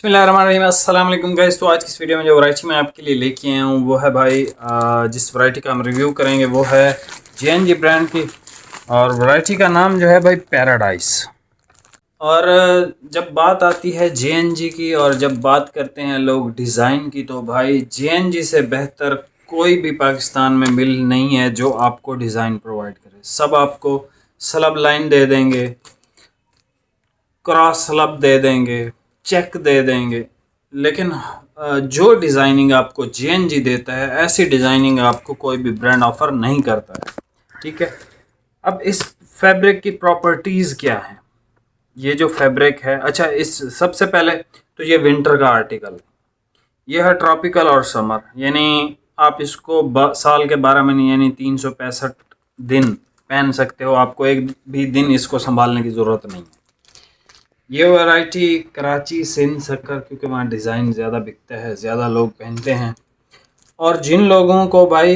बिस्मिल्लाहिर्रहमानिर्रहीम, अस्सलाम वालेकुम गाइस। तो आज की इस वीडियो में जो वैरायटी मैं आपके लिए लेके आया हूँ वो है भाई जिस वैरायटी का हम रिव्यू करेंगे वो है JNG ब्रांड की। और वैरायटी का नाम जो है भाई पैराडाइज। और जब बात आती है JNG की और जब बात करते हैं लोग डिज़ाइन की, तो भाई JNG से बेहतर कोई भी पाकिस्तान में मिल नहीं है जो आपको डिज़ाइन प्रोवाइड करे। सब आपको स्लब लाइन दे देंगे, क्रॉस स्लब दे देंगे, चेक दे देंगे, लेकिन जो डिज़ाइनिंग आपको JNG देता है ऐसी डिज़ाइनिंग आपको कोई भी ब्रांड ऑफर नहीं करता है। ठीक है, अब इस फैब्रिक की प्रॉपर्टीज़ क्या हैं? ये जो फैब्रिक है, अच्छा इस सबसे पहले तो ये विंटर का आर्टिकल, ये है ट्रॉपिकल और समर, यानी आप इसको साल के 12 महीने यानी 365 दिन पहन सकते हो। आपको एक भी दिन इसको संभालने की ज़रूरत नहीं है। ये वैरायटी कराची, सिंध, सक्कर, क्योंकि वहाँ डिज़ाइन ज़्यादा बिकता है, ज़्यादा लोग पहनते हैं। और जिन लोगों को भाई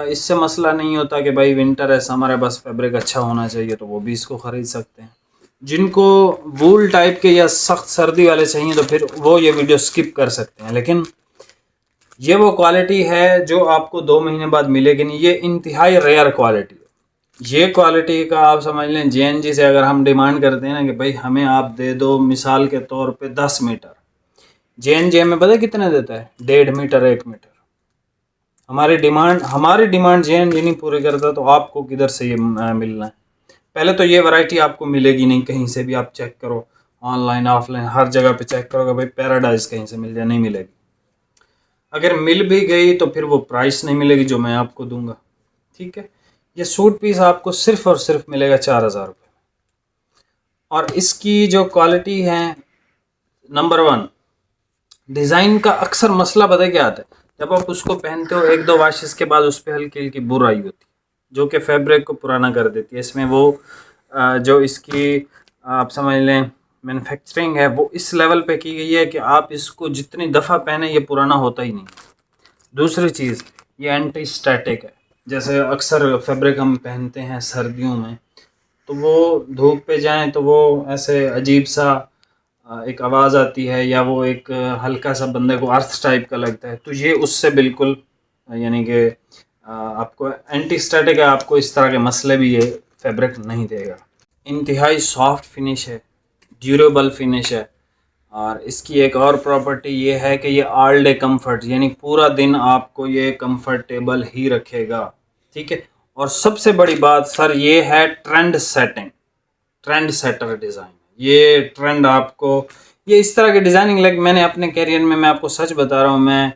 इससे मसला नहीं होता कि भाई विंटर है, समर है, बस फैब्रिक अच्छा होना चाहिए, तो वो भी इसको ख़रीद सकते हैं। जिनको वूल टाइप के या सख्त सर्दी वाले चाहिए तो फिर वो ये वीडियो स्किप कर सकते हैं। लेकिन ये वो क्वालिटी है जो आपको 2 महीने बाद मिलेगी नहीं। ये इंतहाई रेयर क्वालिटी है। ये क्वालिटी का आप समझ लें, JNG से अगर हम डिमांड करते हैं ना कि भाई हमें आप दे दो मिसाल के तौर पे 10 मीटर, JNG हमें पता कितने देता है? 1.5 मीटर, 1 मीटर। हमारी डिमांड JNG नहीं पूरी करता, तो आपको किधर से ये मिलना है? पहले तो ये वैरायटी आपको मिलेगी नहीं कहीं से भी। आप चेक करो, ऑनलाइन ऑफलाइन हर जगह पे चेक करोगे, भाई पैराडाइज कहीं से मिल जाए, नहीं मिलेगी। अगर मिल भी गई तो फिर वो प्राइस नहीं मिलेगी जो मैं आपको दूंगा। ठीक है, ये सूट पीस आपको सिर्फ और सिर्फ मिलेगा 4000 रुपये। और इसकी जो क्वालिटी है, नंबर 1, डिज़ाइन का अक्सर मसला पता है क्या आता है? जब आप उसको पहनते हो 1-2 वाशेस के बाद उस पर हल्की हल्की बुराई होती है जो कि फैब्रिक को पुराना कर देती है। इसमें वो जो इसकी आप समझ लें मैन्युफैक्चरिंग है वो इस लेवल पे की गई है कि आप इसको जितनी दफ़ा पहने ये पुराना होता ही नहीं। दूसरी चीज़, ये एंटी स्टैटिक है। जैसे अक्सर फैब्रिक हम पहनते हैं सर्दियों में, तो वो धूप पे जाएं तो वो ऐसे अजीब सा एक आवाज़ आती है, या वो एक हल्का सा बंदे को अर्थ टाइप का लगता है। तो ये उससे बिल्कुल यानी कि आपको एंटी स्टैटिक है, आपको इस तरह के मसले भी ये फैब्रिक नहीं देगा। इंतहाई सॉफ्ट फिनिश है, ड्यूरेबल फिनिश है। और इसकी एक और प्रॉपर्टी ये है कि ये ऑल डे कम्फर्ट, यानी पूरा दिन आपको ये कंफर्टेबल ही रखेगा। ठीक है, और सबसे बड़ी बात सर ये है trend setting, trend setter design. ये ट्रेंड आपको, ये इस तरह की डिज़ाइनिंग लाइक मैंने अपने कैरियर में, मैं आपको सच बता रहा हूँ, मैं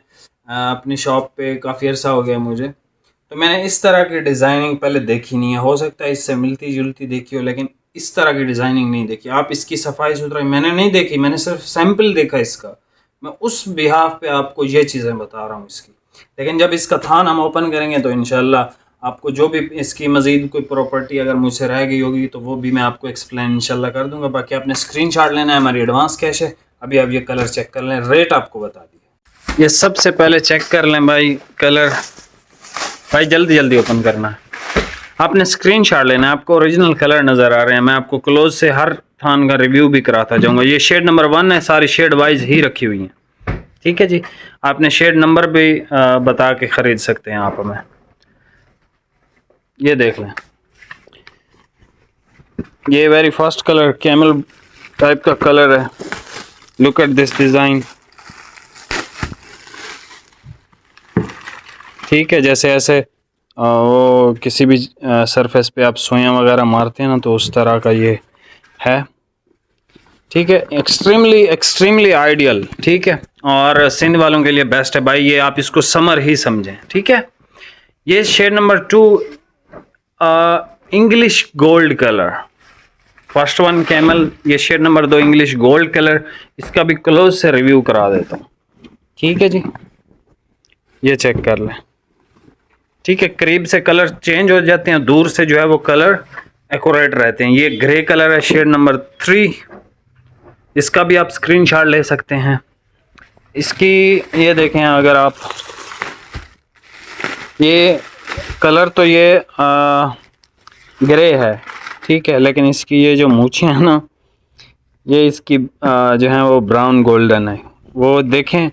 अपनी शॉप पे काफ़ी अर्सा हो गया मुझे, तो मैंने इस तरह की डिज़ाइनिंग पहले देखी नहीं है। हो सकता है इससे मिलती जुलती देखी हो, लेकिन इस तरह की डिज़ाइनिंग नहीं देखी। आप इसकी सफाई सुथराई मैंने नहीं देखी, मैंने सिर्फ सैंपल देखा इसका। मैं उस बिहाफ पे आपको ये चीज़ें बता रहा हूँ इसकी। लेकिन जब इसका थान हम ओपन करेंगे तो इंशाल्लाह आपको जो भी इसकी मज़ीद कोई प्रॉपर्टी अगर मुझसे रह गई होगी तो वो भी मैं आपको एक्सप्लेन इंशाल्लाह कर दूंगा। बाकी आपने स्क्रीनशॉट लेना है, हमारी एडवांस कैश है। अभी आप ये कलर चेक कर लें, रेट आपको बता दिया। ये सबसे पहले चेक कर लें भाई कलर, भाई जल्दी जल्दी ओपन करना है। आपने स्क्रीनशॉट लेना है, आपको ओरिजिनल कलर नज़र आ रहे हैं। मैं आपको क्लोज से हर थान का रिव्यू भी कराता जाऊँगा। ये शेड नंबर 1 है, सारी शेड वाइज ही रखी हुई हैं। ठीक है जी, आपने शेड नंबर भी बता के ख़रीद सकते हैं आप हमें। ये देख लें, ये very first colour camel type का कलर है। Look at this design. ठीक है, जैसे ऐसे वो किसी भी सरफेस पे आप सुइयां वगैरह मारते हैं ना, तो उस तरह का ये है। ठीक है, एक्सट्रीमली एक्सट्रीमली आइडियल। ठीक है, और सिंध वालों के लिए बेस्ट है भाई, ये आप इसको समर ही समझें। ठीक है, ये shade number 2 English gold colour, first 1 camel, ये shade number 2 English gold colour. इसका भी क्लोज से रिव्यू करा देता हूँ। ठीक है जी, ये चेक कर लें। ठीक है, करीब से कलर चेंज हो जाते हैं, दूर से जो है वो कलर एक्यूरेट रहते हैं। ये ग्रे कलर है, शेड नंबर 3। इसका भी आप स्क्रीनशॉट ले सकते हैं। इसकी ये देखें, अगर आप ये कलर तो ये ग्रे है, ठीक है, लेकिन इसकी ये जो मूछें हैं ना, ये इसकी जो है वो ब्राउन गोल्डन है। वो देखें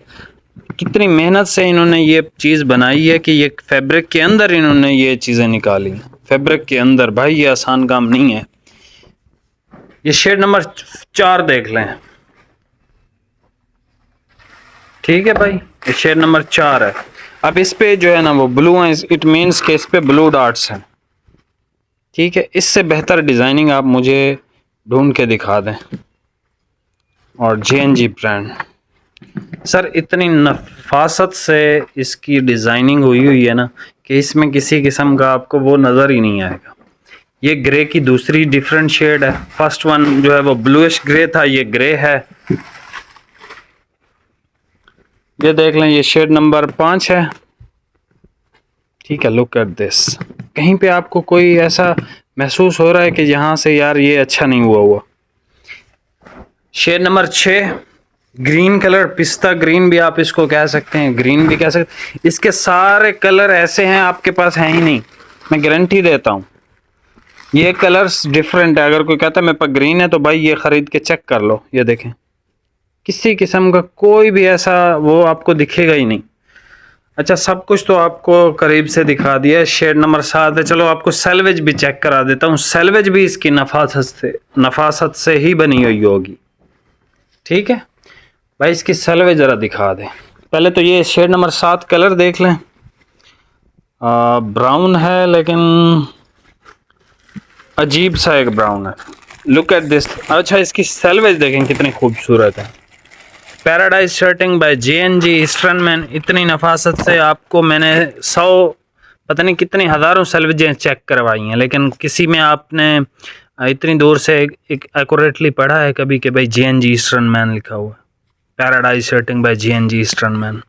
कितनी मेहनत से इन्होंने ये चीज़ बनाई है कि ये फैब्रिक के अंदर इन्होंने ये चीज़ें निकाली, फैब्रिक के अंदर। भाई ये आसान काम नहीं है। ये शेड नंबर 4 देख लें। ठीक है भाई, ये शेड नंबर 4 है। अब इस पे जो है ना वो ब्लू है, इट मीन्स के इस पे ब्लू डॉट्स हैं। ठीक है, इससे बेहतर डिज़ाइनिंग आप मुझे ढूंढ के दिखा दें। और JNG ब्रांड सर, इतनी नफासत से इसकी डिज़ाइनिंग हुई है ना कि इसमें किसी किस्म का आपको वो नज़र ही नहीं आएगा। ये ग्रे की दूसरी डिफरेंट शेड है। फर्स्ट वन जो है वो ब्लूइश ग्रे था, ये ग्रे है। ये देख लें, ये शेड नंबर 5 है। ठीक है, लुक एट दिस। कहीं पे आपको कोई ऐसा महसूस हो रहा है कि यहाँ से यार ये अच्छा नहीं हुआ? शेड नंबर 6 ग्रीन कलर, पिस्ता ग्रीन भी आप इसको कह सकते हैं, ग्रीन भी कह सकते हैं। इसके सारे कलर ऐसे हैं आपके पास हैं ही नहीं, मैं गारंटी देता हूँ। ये कलर्स डिफरेंट है। अगर कोई कहता है मेरे पास ग्रीन है तो भाई ये ख़रीद के चेक कर लो। ये देखें, किसी किस्म का कोई भी ऐसा वो आपको दिखेगा ही नहीं। अच्छा, सब कुछ तो आपको करीब से दिखा दिया। शेड नंबर 7 है। चलो आपको सेल्वेज भी चेक करा देता हूँ। सेल्वेज भी इसकी नफासत से ही बनी हुई होगी। ठीक है भाई, इसकी सेल्वेज ज़रा दिखा दें। पहले तो ये शेड नंबर 7 कलर देख लें। ब्राउन है लेकिन अजीब सा एक ब्राउन है। Look at this. अच्छा, इसकी सेल्वेज देखें कितनी खूबसूरत है। Paradise shirting by JNG Easternman. इतनी नफासत से आपको मैंने 100 पता नहीं कितनी हज़ारों सेल्वेजें चेक करवाई हैं, लेकिन किसी में आपने इतनी दूर से एक एक्यूरेटली पढ़ा है कभी कि भाई JNG ईस्टर्नमैन लिखा हुआ है? Paradise shirting by JNG Easternman,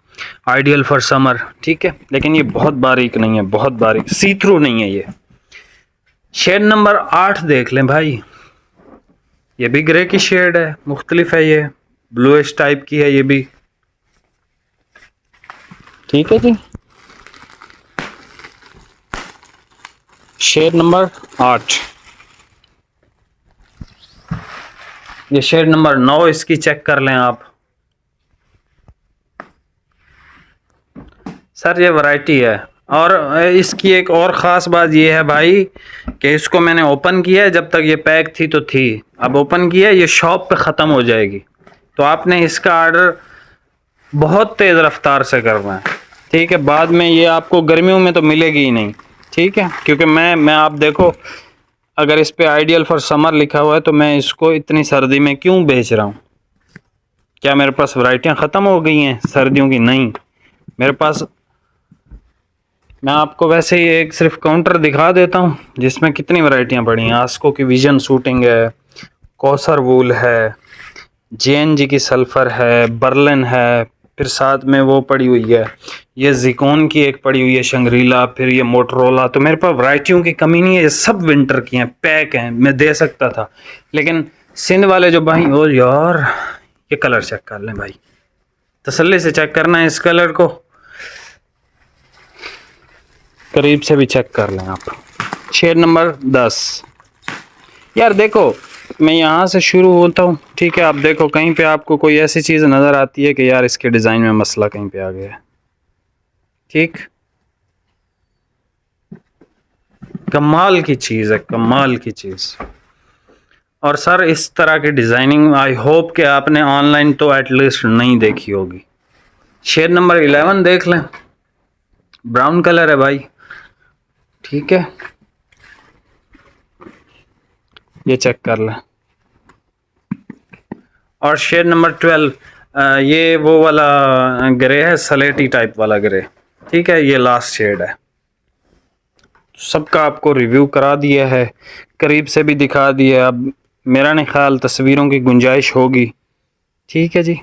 ideal for summer. ठीक है, लेकिन ये बहुत बारीक नहीं है, बहुत बारीक, सी थ्रू नहीं है ये। शेड नंबर 8 देख लें भाई। ये भी ग्रे की शेड है, मुख्तलिफ है, ये ब्लूइश टाइप की है ये भी। ठीक है जी, शेड नंबर 8। ये शेड नंबर 9 इसकी चेक कर लें आप। सर ये वैरायटी है। और इसकी एक और ख़ास बात ये है भाई कि इसको मैंने ओपन किया है, जब तक ये पैक थी तो थी, अब ओपन किया है ये शॉप पे ख़त्म हो जाएगी। तो आपने इसका आर्डर बहुत तेज़ रफ्तार से करना है। ठीक है, बाद में ये आपको गर्मियों में तो मिलेगी ही नहीं। ठीक है, क्योंकि मैं आप देखो, अगर इस पे आइडियल फॉर समर लिखा हुआ है तो मैं इसको इतनी सर्दी में क्यों बेच रहा हूँ? क्या मेरे पास वैरायटियाँ ख़त्म हो गई हैं सर्दियों की? नहीं, मेरे पास, मैं आपको वैसे ही एक सिर्फ काउंटर दिखा देता हूँ जिसमें कितनी वैरायटियाँ पड़ी हैं। आस्को की विजन शूटिंग है, कौसर वूल है, JNG की सल्फ़र है, बर्लिन है, फिर साथ में वो पड़ी हुई है, ये ज़िकोन की एक पड़ी हुई है शंग्रीला, फिर ये मोटरोला। तो मेरे पास वैरायटियों की कमी नहीं है, ये सब विंटर की हैं, पैक हैं, मैं दे सकता था। लेकिन सिंध वाले जो भाई, ओ यार ये कलर चेक कर लें भाई, तसल्ली से चेक करना है इस कलर को, करीब से भी चेक कर लें आप। Shade number 10। यार देखो, मैं यहाँ से शुरू होता हूँ। ठीक है, आप देखो कहीं पे आपको कोई ऐसी चीज़ नज़र आती है कि यार इसके डिज़ाइन में मसला कहीं पे आ गया है। ठीक, कमाल की चीज़ है, कमाल की चीज़। और सर इस तरह की डिज़ाइनिंग आई होप कि आपने ऑनलाइन तो एटलीस्ट नहीं देखी होगी। शेड नंबर 11 देख लें, ब्राउन कलर है भाई। ठीक है, ये चेक कर लें। और शेड नंबर 12, ये वो वाला ग्रे है, सलेटी टाइप वाला ग्रे। ठीक है, ये लास्ट शेड है। सबका आपको रिव्यू करा दिया है, करीब से भी दिखा दिया। अब मेरा नहीं ख्याल तस्वीरों की गुंजाइश होगी। ठीक है जी,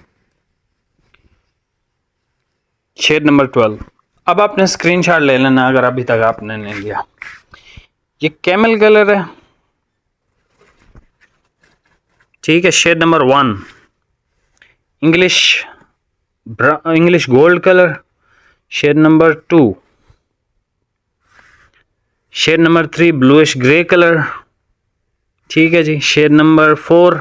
शेड नंबर 12। अब आपने स्क्रीनशॉट ले लेना अगर अभी तक आपने नहीं लिया। ये कैमल कलर है। ठीक है, shade number 1 English gold colour. Shade number 2, shade number 3 bluish grey colour. ठीक है जी, शेड नंबर 4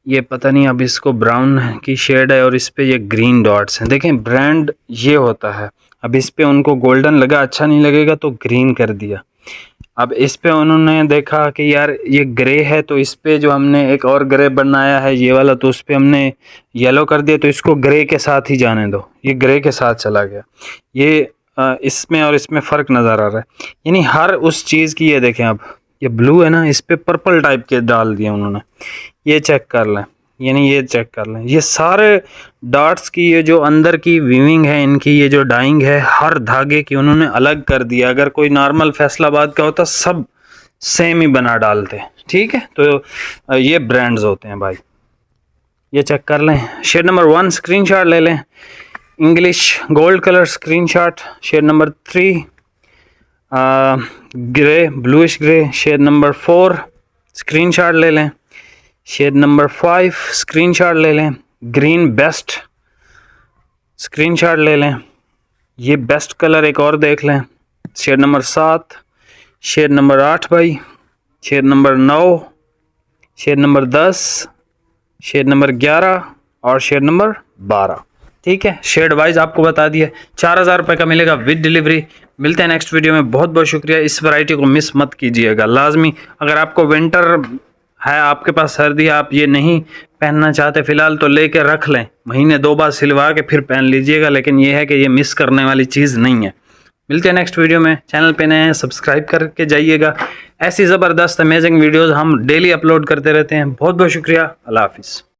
ये पता नहीं अब इसको ब्राउन की शेड है और इस पे ये ग्रीन डॉट्स हैं। देखें ब्रांड ये होता है। अब इस पे उनको गोल्डन लगा, अच्छा नहीं लगेगा तो ग्रीन कर दिया। अब इस पे उन्होंने देखा कि यार ये ग्रे है, तो इस पे जो हमने एक और ग्रे बनाया है ये वाला, तो उस पे हमने येलो कर दिया, तो इसको ग्रे के साथ ही जाने दो। ये ग्रे के साथ चला गया। ये इसमें और इसमें फ़र्क नज़र आ रहा है। यानी हर उस चीज़ की, ये देखें अब ये ब्लू है ना, इस पे पर्पल टाइप के डाल दिए उन्होंने। ये चेक कर लें, यानी ये चेक कर लें, ये सारे डॉट्स की ये जो अंदर की वीविंग है, इनकी ये जो डाइंग है, हर धागे की उन्होंने अलग कर दिया। अगर कोई नॉर्मल फैसलाबाद का होता सब सेम ही बना डालते। ठीक है, तो ये ब्रांड्स होते हैं भाई। ये चेक कर लें। शेड नंबर 1 स्क्रीनशॉट ले लें, English gold colour screenshot. Shade number 3 grey bluish grey. Shade number 4 screenshot ले लें। शेड नंबर 5 स्क्रीनशॉट ले लें। ग्रीन बेस्ट स्क्रीनशॉट ले लें। ये बेस्ट कलर एक और देख लें। शेड नंबर 7, शेड नंबर 8 भाई, shade number 9, shade number 10, shade number 11 और शेड नंबर 12। ठीक है, शेड वाइज आपको बता दिए। 4000 रुपये का मिलेगा विद डिलीवरी। मिलते हैं नेक्स्ट वीडियो में। बहुत बहुत शुक्रिया। इस वैरायटी को मिस मत कीजिएगा लाजमी। अगर आपको विंटर है, आपके पास सर्दी है, आप ये नहीं पहनना चाहते फ़िलहाल, तो लेके रख लें, महीने 2 बार सिलवा के फिर पहन लीजिएगा। लेकिन ये है कि ये मिस करने वाली चीज़ नहीं है। मिलते हैं नेक्स्ट वीडियो में। चैनल पे नए हैं, सब्सक्राइब करके जाइएगा। ऐसी ज़बरदस्त अमेजिंग वीडियोज़ हम डेली अपलोड करते रहते हैं। बहुत बहुत शुक्रिया। अल्लाह हाफिज़।